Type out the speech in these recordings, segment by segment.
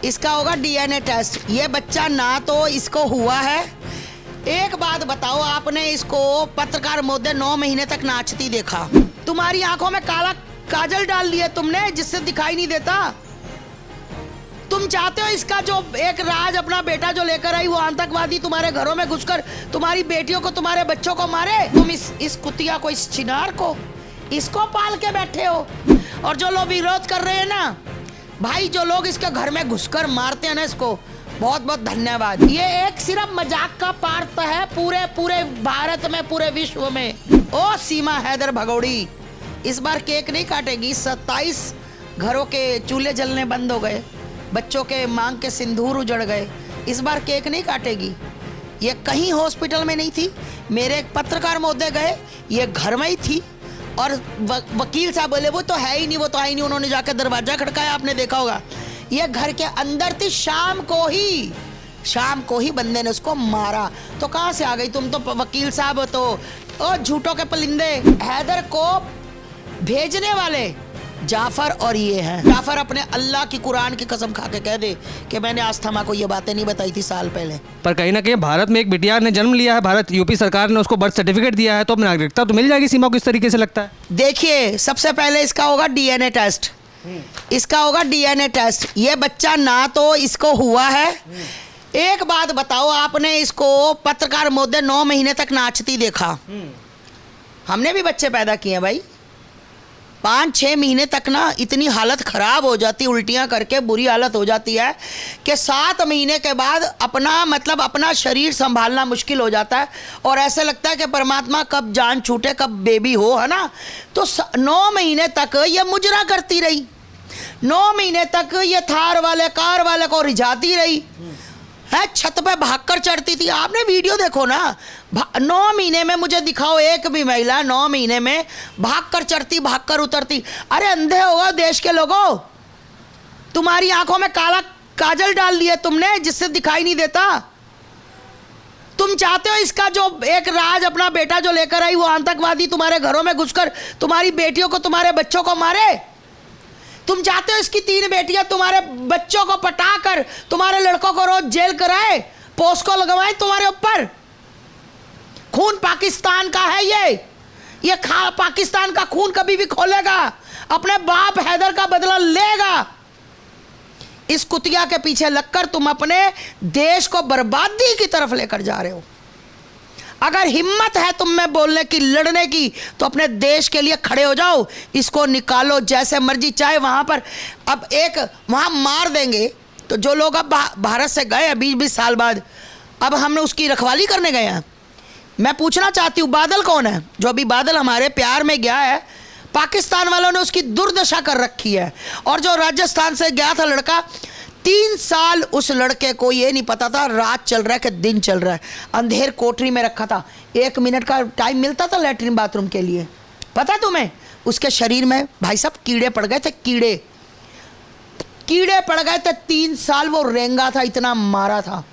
इसका होगा DNA test. ये बच्चा ना तो इसको हुआ है। एक बात बताओ, आपने इसको पत्रकार महोदय 9 महीने तक नाचती देखा। तुम्हारी आंखों में काला काजल डाल लिया तुमने, जिससे दिखाई नहीं देता। तुम चाहते हो इसका जो एक राज अपना बेटा जो लेकर आई वो आतंकवादी तुम्हारे घरों में घुसकर तुम्हारी बेटियों को तुम्हारे बच्चों को मारे। तुम इस कुतिया को, इस चिनार को, इसको पाल के बैठे हो। और जो लोग विरोध कर रहे हैं ना भाई, जो लोग इसके घर में घुसकर मारते हैं ना, इसको बहुत बहुत धन्यवाद। ये एक सिर्फ मजाक का पार्ट है पूरे भारत में, पूरे विश्व में। ओ सीमा हैदर भगोड़ी, इस बार केक नहीं काटेगी। 27 घरों के चूल्हे जलने बंद हो गए, बच्चों के मांग के सिंदूर उजड़ गए। इस बार केक नहीं काटेगी। ये कहीं हॉस्पिटल में नहीं थी। मेरे एक पत्रकार महोदय गए, ये घर में ही थी। और वकील साहब बोले वो तो है ही नहीं, वो तो है ही नहीं। उन्होंने जाकर दरवाजा खड़काया, आपने देखा होगा। ये घर के अंदर थी। शाम को ही बंदे ने उसको मारा। तो कहाँ से आ गई तुम? तो वकील साहब तो ओ झूठों के परिंदे। हैदर को भेजने वाले जाफर और ये हैं। जाफर अपने अल्लाह की कुरान की कसम खा के कह दे कि मैंने आस्थमा को ये बातें नहीं बताई थी साल पहले। पर कहीं ना कहीं भारत में एक बिटिया ने जन्म लिया है, भारत यूपी सरकार ने उसको बर्थ सर्टिफिकेट दिया है, तो अब नागरिकता तो मिल जाएगी सीमा को, इस तरीके से लगता है। देखिए, सबसे पहले इसका होगा डीएनए टेस्ट। इसका होगा डीएनए टेस्ट। ये बच्चा ना तो इसको हुआ है। एक बात बताओ, आपने इसको पत्रकार महोदय 9 महीने तक नाचती देखा। हमने भी बच्चे पैदा किए भाई। 5-6 महीने तक ना इतनी हालत ख़राब हो जाती, उल्टियाँ करके बुरी हालत हो जाती है कि 7 महीने के बाद अपना शरीर संभालना मुश्किल हो जाता है। और ऐसे लगता है कि परमात्मा कब जान छूटे, कब बेबी हो, है ना। तो 9 महीने तक ये मुजरा करती रही। 9 महीने तक ये थार वाले कार वाले को रिझाती रही है, छत पे भागकर चढ़ती थी। आपने वीडियो देखो ना, 9 महीने में मुझे दिखाओ एक भी महिला 9 महीने में भागकर चढ़ती, भागकर उतरती। अरे अंधे हो गए देश के लोगों, तुम्हारी आंखों में काला काजल डाल लिया तुमने, जिससे दिखाई नहीं देता। तुम चाहते हो इसका जो एक राज अपना बेटा जो लेकर आई वो आतंकवादी तुम्हारे घरों में घुसकर तुम्हारी बेटियों को तुम्हारे बच्चों को मारे। तुम चाहते हो इसकी 3 बेटियां तुम्हारे बच्चों को पटाकर तुम्हारे लड़कों को रोज जेल कराए, पोस्को लगवाए तुम्हारे ऊपर। खून पाकिस्तान का है ये पाकिस्तान का खून कभी भी खोलेगा, अपने बाप हैदर का बदला लेगा। इस कुतिया के पीछे लगकर तुम अपने देश को बर्बादी की तरफ लेकर जा रहे हो। अगर हिम्मत है तुम में बोलने की, लड़ने की, तो अपने देश के लिए खड़े हो जाओ। इसको निकालो जैसे मर्जी, चाहे वहाँ पर अब एक वहाँ मार देंगे तो जो लोग अब भारत से गए 20-20 साल बाद, अब हमने उसकी रखवाली करने गए हैं। मैं पूछना चाहती हूँ, बादल कौन है? जो अभी बादल हमारे प्यार में गया है, पाकिस्तान वालों ने उसकी दुर्दशा कर रखी है। और जो राजस्थान से गया था लड़का, 3 साल उस लड़के को ये नहीं पता था रात चल रहा है कि दिन चल रहा है। अंधेर कोठरी में रखा था। 1 मिनट का टाइम मिलता था लैट्रिन बाथरूम के लिए। पता तुम्हें उसके शरीर में भाई साहब कीड़े पड़ गए थे, कीड़े पड़ गए थे। 3 साल वो रेंगा था, इतना मारा था।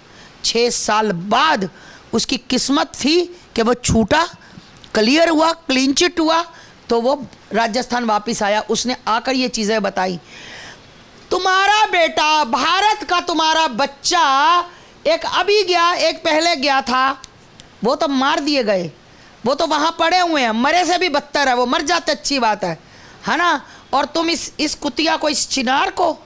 6 साल बाद उसकी किस्मत थी कि वो छूटा, क्लियर हुआ, क्लीन चिट हुआ, तो वो राजस्थान वापस आया। उसने आकर ये चीज़ें बताई। तुम्हारा बेटा, भारत का तुम्हारा बच्चा, एक अभी गया, एक पहले गया था, वो तो मार दिए गए, वो तो वहाँ पड़े हुए हैं। मरे से भी बदतर है, वो मर जाते, अच्छी बात है ना। और तुम इस कुतिया को, इस चिनार को,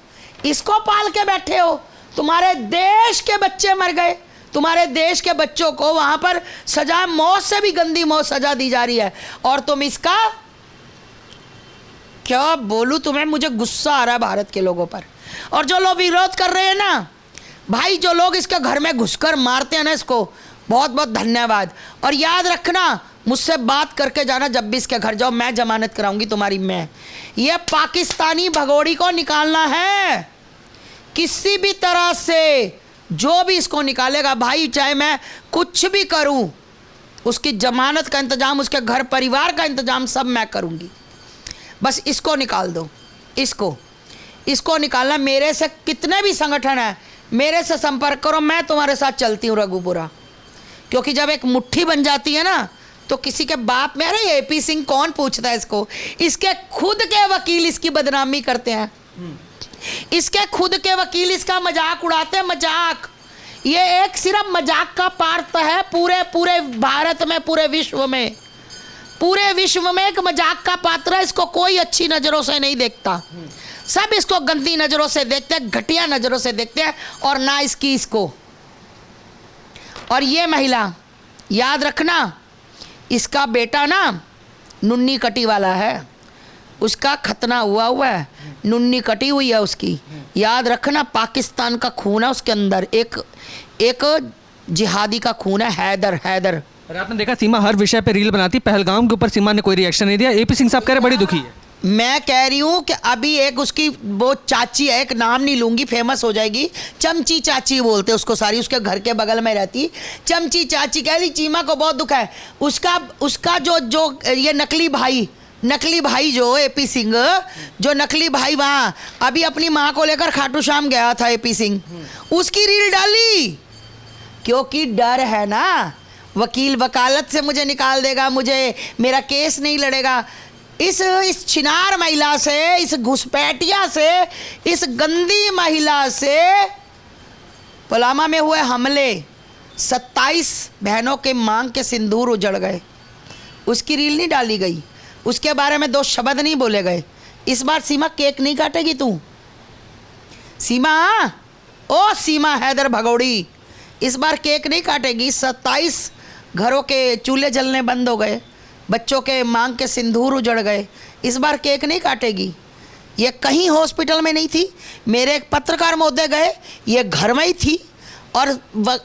इसको पाल के बैठे हो। तुम्हारे देश के बच्चे मर गए, तुम्हारे देश के बच्चों को वहाँ पर सजा, मौत से भी गंदी मौत सजा दी जा रही है। और तुम इसका क्या बोलूं तुम्हें, मुझे गुस्सा आ रहा है भारत के लोगों पर। और जो लोग विरोध कर रहे हैं ना भाई, जो लोग इसके घर में घुसकर मारते हैं ना, इसको बहुत बहुत धन्यवाद। और याद रखना, मुझसे बात करके जाना जब भी इसके घर जाओ, मैं जमानत कराऊंगी तुम्हारी। मैं ये पाकिस्तानी भगोड़ी को निकालना है किसी भी तरह से। जो भी इसको निकालेगा भाई, चाहे मैं कुछ भी करूं, उसकी जमानत का इंतजाम, उसके घर परिवार का इंतजाम सब मैं करूंगी। बस इसको निकाल दो, इसको निकालना। मेरे से कितने भी संगठन है, मेरे से संपर्क करो, मैं तुम्हारे साथ चलती हूँ रघुपुरा। क्योंकि जब एक मुट्ठी बन जाती है ना, तो किसी के बाप में, अरे AP सिंह कौन पूछता है इसको, इसके खुद के वकील इसकी बदनामी करते हैं। इसके खुद के वकील इसका मजाक उड़ाते हैं, मजाक। ये एक सिर्फ मजाक का पार्ट है पूरे पूरे भारत में, पूरे विश्व में एक मजाक का पात्र है। इसको कोई अच्छी नज़रों से नहीं देखता, सब इसको गंदी नज़रों से देखते हैं, घटिया नज़रों से देखते हैं, और ना इसको। और ये महिला याद रखना, इसका बेटा ना नुन्नी कटी वाला है, उसका खतना हुआ है, नुन्नी कटी हुई है उसकी। याद रखना, पाकिस्तान का खून है उसके अंदर, एक जिहादी का खून है, हैदर। और आपने देखा सीमा हर विषय पे रील बनाती, पहलगाम के ऊपर सीमा ने कोई रिएक्शन नहीं दिया। एपी सिंह साहब कह रहे बड़ी दुखी है। मैं कह रही हूँ कि अभी एक उसकी वो चाची है, एक नाम नहीं लूंगी, फेमस हो जाएगी, चमची चाची बोलते उसको, सारी उसके घर के बगल में रहती चमची चाची, कह रही चीमा को बहुत दुख है। उसका जो ये नकली भाई जो एपी सिंह, जो नकली भाई वहाँ अभी अपनी माँ को लेकर खाटू श्याम गया था एपी सिंह, उसकी रील डाली, क्योंकि डर है ना, वकील वकालत से मुझे निकाल देगा, मुझे मेरा केस नहीं लड़ेगा। इस छिनार महिला से, इस घुसपैठिया से, इस गंदी महिला से पुलवामा में हुए हमले, 27 बहनों के मांग के सिंदूर उजड़ गए, उसकी रील नहीं डाली गई, उसके बारे में 2 शब्द नहीं बोले गए। इस बार सीमा केक नहीं काटेगी तू, सीमा हैदर भगौड़ी, इस बार केक नहीं काटेगी। 27 घरों के चूल्हे जलने बंद हो गए, बच्चों के मांग के सिंदूर उजड़ गए, इस बार केक नहीं काटेगी। ये कहीं हॉस्पिटल में नहीं थी, मेरे एक पत्रकार महोदय गए, ये घर में ही थी, और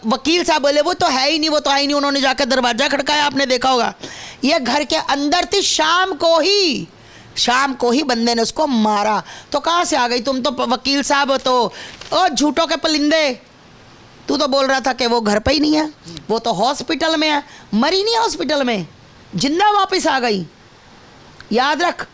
वकील साहब बोले वो तो है ही नहीं, वो तो है ही नहीं, उन्होंने जाकर दरवाज़ा खड़काया, आपने देखा होगा। ये घर के अंदर थी, शाम को ही बंदे ने उसको मारा। तो कहाँ से आ गई तुम? तो वकील साहब तो ओ झूठों के परिंदे, तू तो बोल रहा था कि वो घर पे ही नहीं है, वो तो हॉस्पिटल में है, मरी नहीं हॉस्पिटल में, जिंदा वापस आ गई। याद रख,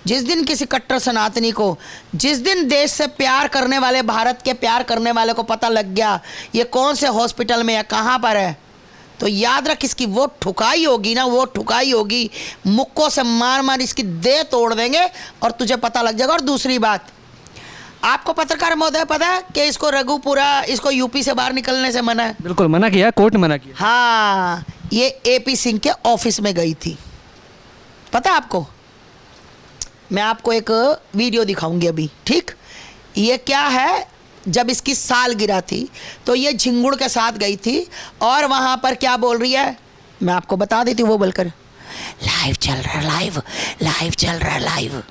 जिस दिन किसी कट्टर सनातनी को, जिस दिन देश से प्यार करने वाले, भारत के प्यार करने वाले को पता लग गया ये कौन से हॉस्पिटल में है, कहाँ पर है, तो याद रख इसकी वो ठुकाई होगी ना, वो ठुकाई होगी, मुक्कों से मार इसकी देह तोड़ देंगे और तुझे पता लग जाएगा। और दूसरी बात, आपको पत्रकार महोदय पता है कि इसको रघुपुरा, इसको यूपी से बाहर निकलने से मना है? बिल्कुल मना किया, कोर्ट ने मना किया। हाँ, ये एपी सिंह के ऑफिस में गई थी, पता है आपको? मैं आपको एक वीडियो दिखाऊंगी अभी, ठीक? ये क्या है, जब इसकी सालगिरह थी तो ये झिंगुड़ के साथ गई थी, और वहाँ पर क्या बोल रही है मैं आपको बता देती हूँ, वो बोलकर लाइव चल रहा है, लाइव।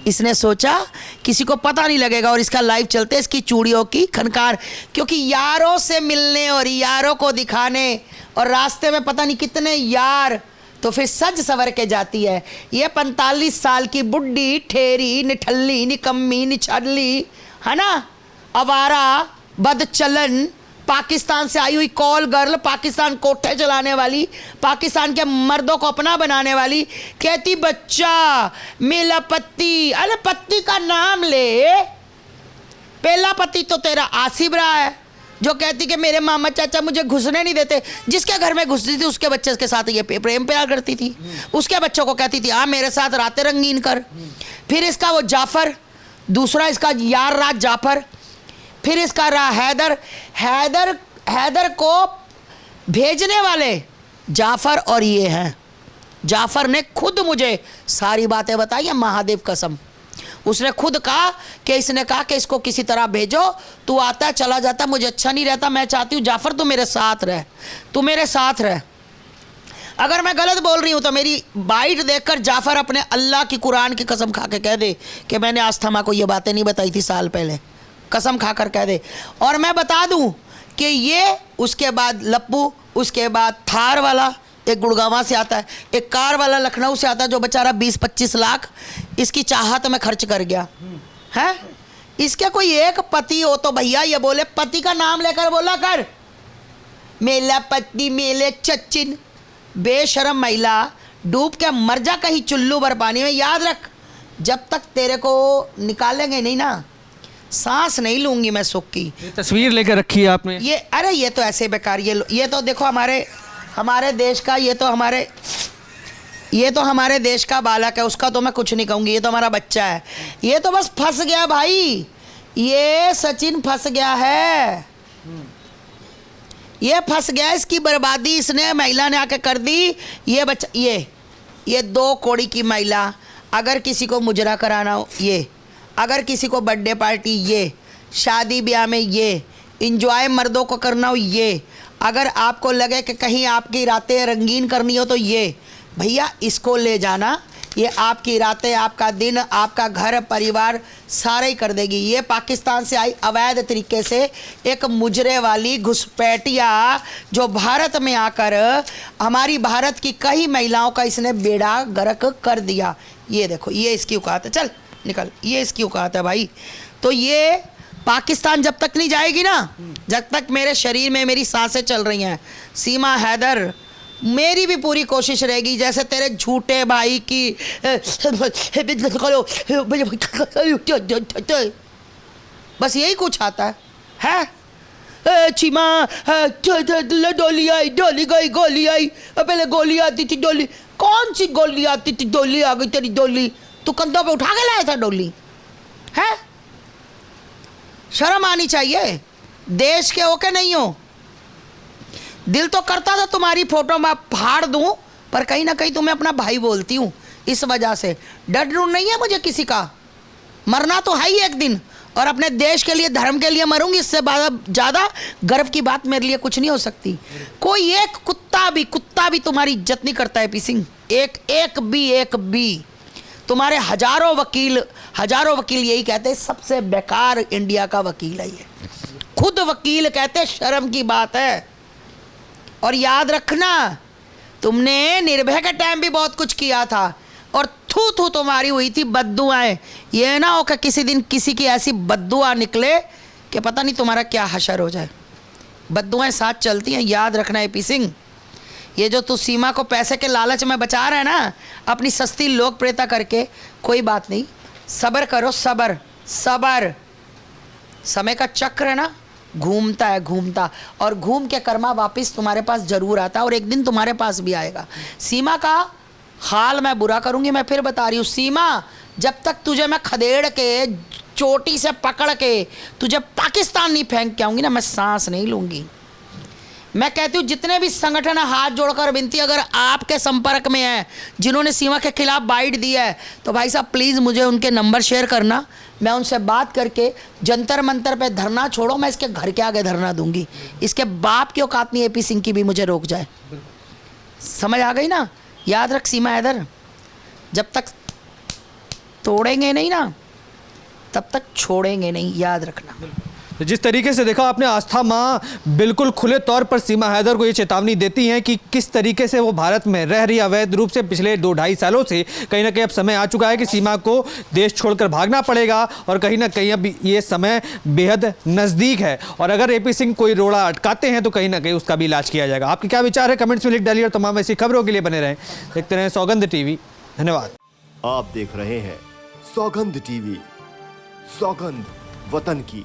इसने सोचा किसी को पता नहीं लगेगा, और इसका लाइव चलते इसकी चूड़ियों की खनकार, क्योंकि यारों से मिलने और यारों को दिखाने, और रास्ते में पता नहीं कितने यार, तो फिर सज सवर के जाती है। ये 45 साल की बुढ़ी, ठेरी, निठल्ली, निकम्मी, निछल्ली, है ना, अवारा, बदचलन, पाकिस्तान से आई हुई कॉल गर्ल, पाकिस्तान कोठे चलाने वाली, पाकिस्तान के मर्दों को अपना बनाने वाली, कहती बच्चा मेला पति, अरे पति का नाम ले, पहला पति तो तेरा आसिफ रहा है, जो कहती कि मेरे मामा चाचा मुझे घुसने नहीं देते, जिसके घर में घुसती थी उसके बच्चे के साथ ये प्रेम प्यार करती थी, उसके बच्चों को कहती थी मेरे साथ रातें रंगीन कर। फिर इसका वो जाफ़र, दूसरा इसका यार राज जाफ़र, फिर इसका रहा हैदर को भेजने वाले जाफ़र, और ये हैं जाफ़र ने खुद मुझे सारी बातें बताई है, महादेव कसम। उसने खुद कहा कि इसने कहा कि इसको किसी तरह भेजो, तू आता चला जाता, मुझे अच्छा नहीं रहता, मैं चाहती हूँ जाफ़र तू मेरे साथ रह, अगर मैं गलत बोल रही हूँ तो मेरी बाइट देखकर जाफ़र अपने अल्लाह की कुरान की कसम खा के कह दे कि मैंने आस्थमा को ये बातें नहीं बताई थी साल पहले, कसम खाकर कह दे। और मैं बता दूं कि ये उसके बाद लप्पू, उसके बाद थार वाला एक गुड़गांव से आता है, एक कार वाला लखनऊ से आता है, जो बेचारा 20-25 लाख इसकी चाहत में खर्च कर गया है। इसके कोई एक पति हो तो भैया ये बोले, पति का नाम लेकर बोला कर, मेला पति मेले चच्चिन, बेशरम महिला, डूब के मर जा कहीं चुल्लू भर पानी में। याद रख, जब तक तेरे को निकालेंगे नहीं ना, सांस नहीं लूंगी मैं सुख की। तस्वीर लेकर रखी है आपने ये, अरे ये तो ऐसे बेकार, ये तो देखो हमारे देश का, ये तो हमारे ये तो हमारे देश का बालक है, उसका तो मैं कुछ नहीं कहूँगी, ये तो हमारा बच्चा है। ये तो बस फंस गया भाई, ये सचिन फंस गया है, ये फंस गया, इसकी बर्बादी इसने महिला ने आके कर दी। ये बच्चा, ये 2 कौड़ी की महिला, अगर किसी को मुजरा कराना हो ये, अगर किसी को बर्थडे पार्टी ये, शादी ब्याह में ये, इंजॉय मर्दों को करना हो ये, अगर आपको लगे कि कहीं आपकी रातें रंगीन करनी हो तो ये, भैया इसको ले जाना, ये आपकी रातें, आपका दिन, आपका घर परिवार सारा ही कर देगी। ये पाकिस्तान से आई अवैध तरीके से एक मुजरे वाली घुसपैठिया जो भारत में आकर हमारी भारत की कई महिलाओं का इसने बेड़ा गर्क कर दिया। ये देखो, ये इसकी औकात है, चल निकल, ये इसकी औकात है भाई। तो ये पाकिस्तान जब तक नहीं जाएगी ना, जब तक मेरे शरीर में मेरी सांसें चल रही हैं, सीमा हैदर, मेरी भी पूरी कोशिश रहेगी जैसे तेरे झूठे भाई की बस यही कुछ आता है? चीमा डोली आई, डोली गई, गोली आई, पहले गोली आती थी, डोली कौन सी गोली आती थी, डोली आ गई तेरी डोली, तू कंधों पे उठा के लाया था डोली है? शर्म आनी चाहिए, देश के होके नहीं हो। दिल तो करता था तुम्हारी फोटो मैं फाड़ दूं, पर कहीं ना कहीं तुम्हें अपना भाई बोलती हूँ, इस वजह से डर नहीं है मुझे किसी का, मरना तो है ही एक दिन, और अपने देश के लिए, धर्म के लिए मरूंगी, इससे ज़्यादा गर्व की बात मेरे लिए कुछ नहीं हो सकती। कोई एक कुत्ता भी तुम्हारी इज्जत नहीं करता है पी सिंह, एक भी। तुम्हारे हजारों वकील यही कहते हैं सबसे बेकार इंडिया का वकील है ये, खुद वकील कहते शर्म की बात है। और याद रखना, तुमने निर्भया के टाइम भी बहुत कुछ किया था, और थू तुम्हारी हुई थी बद्दुआएं। ये ना हो कि किसी दिन किसी की ऐसी बद्दुआ निकले कि पता नहीं तुम्हारा क्या हशर हो जाए। बद्दुआएं साथ चलती हैं, याद रखना है पी सिंह। ये जो तू सीमा को पैसे के लालच में बचा रहा है ना, अपनी सस्ती लोकप्रियता करके, कोई बात नहीं, सब्र करो, सब्र। समय का चक्र है ना, घूमता और घूम के कर्मा वापस तुम्हारे पास जरूर आता है, और एक दिन तुम्हारे पास भी आएगा। सीमा का हाल मैं बुरा करूंगी, मैं फिर बता रही हूँ, सीमा जब तक तुझे मैं खदेड़ के चोटी से पकड़ के तुझे पाकिस्तान नहीं फेंक के आऊंगी ना, मैं सांस नहीं लूंगी। मैं कहती हूँ जितने भी संगठन हाथ जोड़कर विनती, अगर आपके संपर्क में है जिन्होंने सीमा के खिलाफ बाइट दी है, तो भाई साहब प्लीज़ मुझे उनके नंबर शेयर करना, मैं उनसे बात करके जंतर मंतर पे धरना छोड़ो, मैं इसके घर के आगे धरना दूंगी। इसके बाप की औकात नहीं एपी सिंह की भी मुझे रोक जाए। समझ आ गई ना? याद रख सीमा हैदर, जब तक तोड़ेंगे नहीं ना, तब तक छोड़ेंगे नहीं, याद रखना। जिस तरीके से देखा आपने, आस्था माँ बिल्कुल खुले तौर पर सीमा हैदर को ये चेतावनी देती हैं कि किस तरीके से वो भारत में रह रही अवैध रूप से पिछले 2-2.5 सालों से। कहीं ना कहीं अब समय आ चुका है कि सीमा को देश छोड़कर भागना पड़ेगा, और कहीं ना कहीं अब ये समय बेहद नज़दीक है, और अगर एपी सिंह कोई रोड़ा अटकाते हैं तो कहीं ना कहीं उसका भी इलाज किया जाएगा। आपके क्या विचार है कमेंट्स में लिख डालिए, और तमाम ऐसी खबरों के लिए बने रहें, देखते रहें सौगंध टीवी। धन्यवाद। आप देख रहे हैं सौगंध टीवी, सौगंध वतन की।